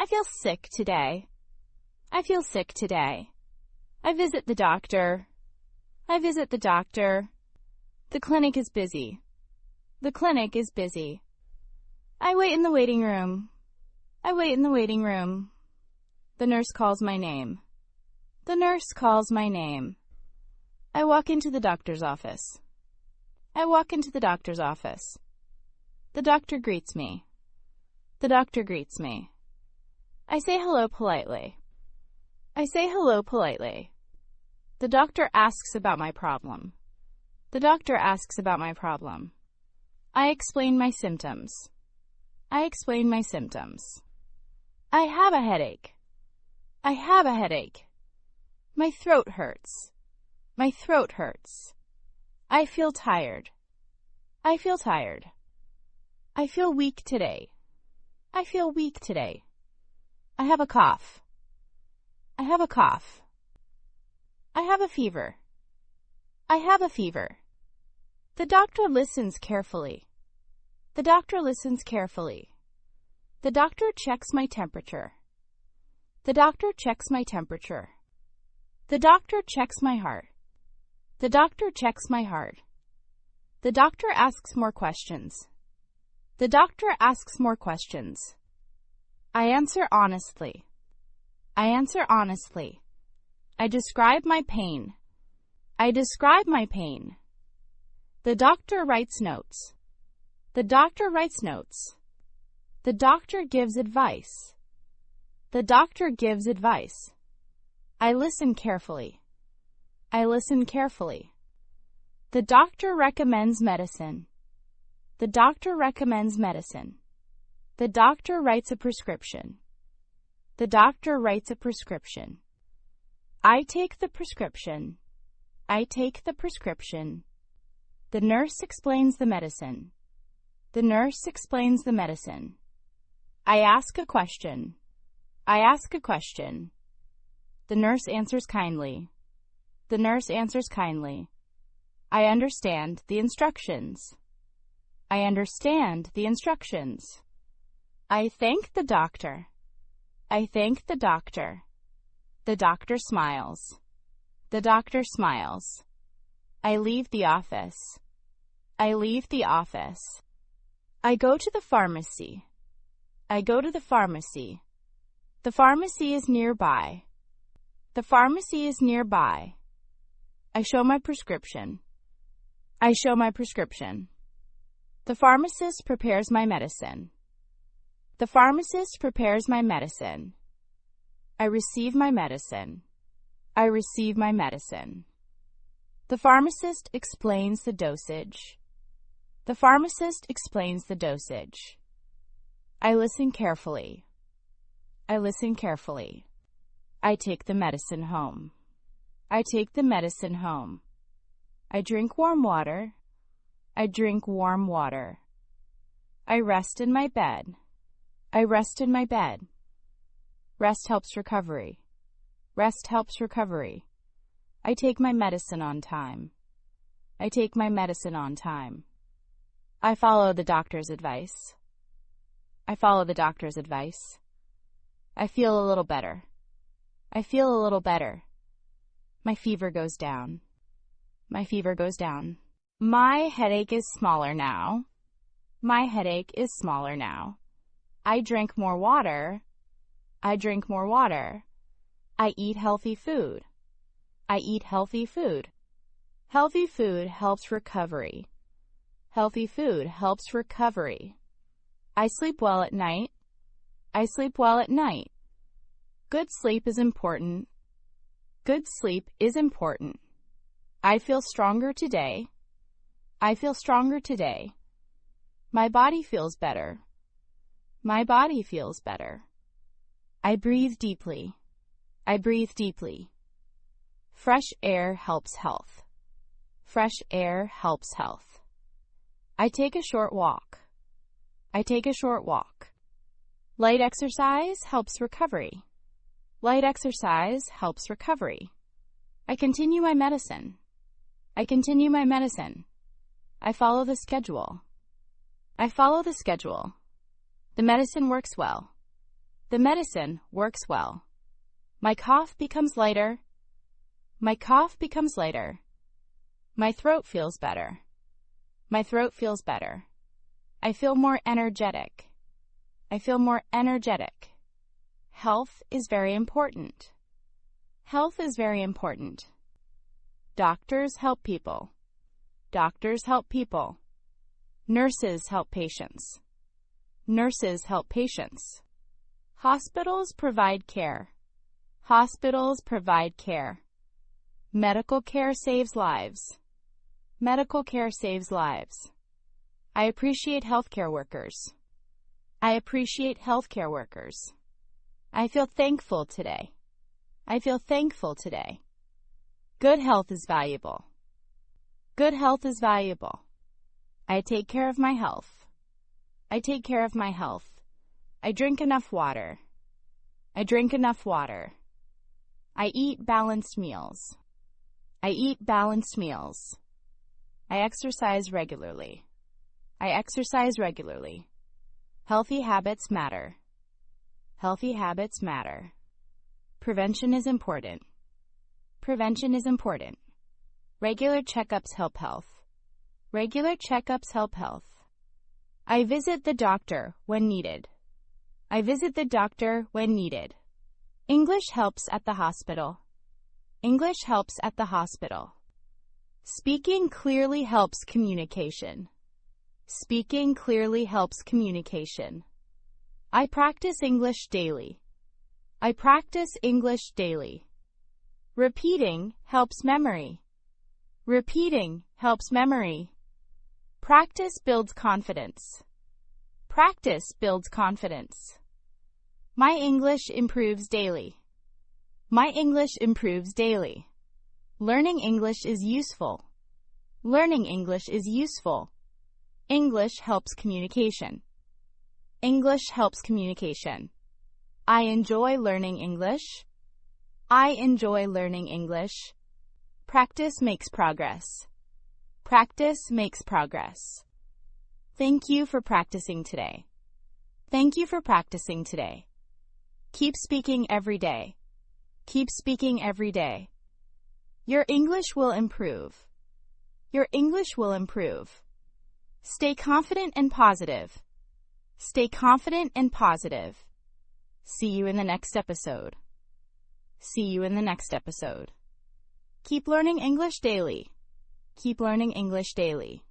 feel sick today. I feel sick today. I visit the doctor. I visit the doctor. The clinic is busy. The clinic is busy. I wait in the waiting room. I wait in the waiting room. The nurse calls my name. The nurse calls my name. I walk into the doctor's office. I walk into the doctor's office. The doctor greets me. The doctor greets me. I say hello politely. I say hello politely. The doctor asks about my problem. The doctor asks about my problem. I explain my symptoms. I explain my symptoms. I have a headache. I have a headache. My throat hurts. My throat hurts. I feel tired. I feel tired. I feel weak today. I feel weak today. I have a cough. I have a cough. I have a fever. I have a fever. The doctor listens carefully. The doctor listens carefully. The doctor checks my temperature. The doctor checks my temperature. The doctor checks my heart. The doctor checks my heart. The doctor asks more questions. The doctor asks more questions. I answer honestly. I answer honestly. I describe my pain. I describe my pain. The doctor writes notes. The doctor writes notes. The doctor gives advice. The doctor gives advice. I listen carefully. I listen carefully. The doctor recommends medicine. The doctor recommends medicine. The doctor writes a prescription. The doctor writes a prescription. I take the prescription. I take the prescription. The nurse explains the medicine. The nurse explains the medicine. I ask a question. I ask a question. The nurse answers kindly. The nurse answers kindly. I understand the instructions. I understand the instructions. I thank the doctor. I thank the doctor. The doctor smiles. The doctor smiles. I leave the office. I leave the office. I go to the pharmacy. I go to the pharmacy. The pharmacy is nearby. The pharmacy is nearby. I show my prescription. I show my prescription. The pharmacist prepares my medicine. The pharmacist prepares my medicine. I receive my medicine. I receive my medicine. The pharmacist explains the dosage. The pharmacist explains the dosage. I listen carefully. I listen carefully. I take the medicine home. I take the medicine home. I drink warm water. I drink warm water. I rest in my bed. I rest in my bed. Rest helps recovery. Rest helps recovery. I take my medicine on time. I take my medicine on time. I follow the doctor's advice. I follow the doctor's advice. I feel a little better. I feel a little better. My fever goes down. My fever goes down. My headache is smaller now. My headache is smaller now. I drink more water. I drink more water. I eat healthy food. I eat healthy food. Healthy food helps recovery. Healthy food helps recovery. I sleep well at night. I sleep well at night. Good sleep is important. Good sleep is important. I feel stronger today. I feel stronger today. My body feels better. My body feels better. I breathe deeply. I breathe deeply. Fresh air helps health. Fresh air helps health. I take a short walk. I take a short walk. Light exercise helps recovery. Light exercise helps recovery. I continue my medicine. I continue my medicine. I follow the schedule. I follow the schedule. The medicine works well. The medicine works well. My cough becomes lighter. My cough becomes lighter. My throat feels better. My throat feels better. I feel more energetic. I feel more energetic. Health is very important. Health is very important. Doctors help people. Doctors help people. Nurses help patients. Nurses help patients. Hospitals provide care. Hospitals provide care. Medical care saves lives. Medical care saves lives. I appreciate healthcare workers. I appreciate healthcare workers. I feel thankful today. I feel thankful today. Good health is valuable. Good health is valuable. I take care of my health. I take care of my health. I drink enough water. I drink enough water. I eat balanced meals. I eat balanced meals. I exercise regularly. I exercise regularly. Healthy habits matter. Healthy habits matter. Prevention is important. Prevention is important. Regular checkups help health. Regular checkups help health. I visit the doctor when needed. I visit the doctor when needed. English helps at the hospital. English helps at the hospital. Speaking clearly helps communication. Speaking clearly helps communication. I practice English daily. I practice English daily. Repeating helps memory. Repeating helps memory. Practice builds confidence. Practice builds confidence. My English improves daily. My English improves daily. Learning English is useful. Learning English is useful. English helps communication. English helps communication. I enjoy learning English. I enjoy learning English. Practice makes progress. Practice makes progress. Thank you for practicing today. Thank you for practicing today. Keep speaking every day. Keep speaking every day. Your English will improve. Your English will improve. Stay confident and positive. Stay confident and positive. See you in the next episode. See you in the next episode. Keep learning English daily. Keep learning English daily.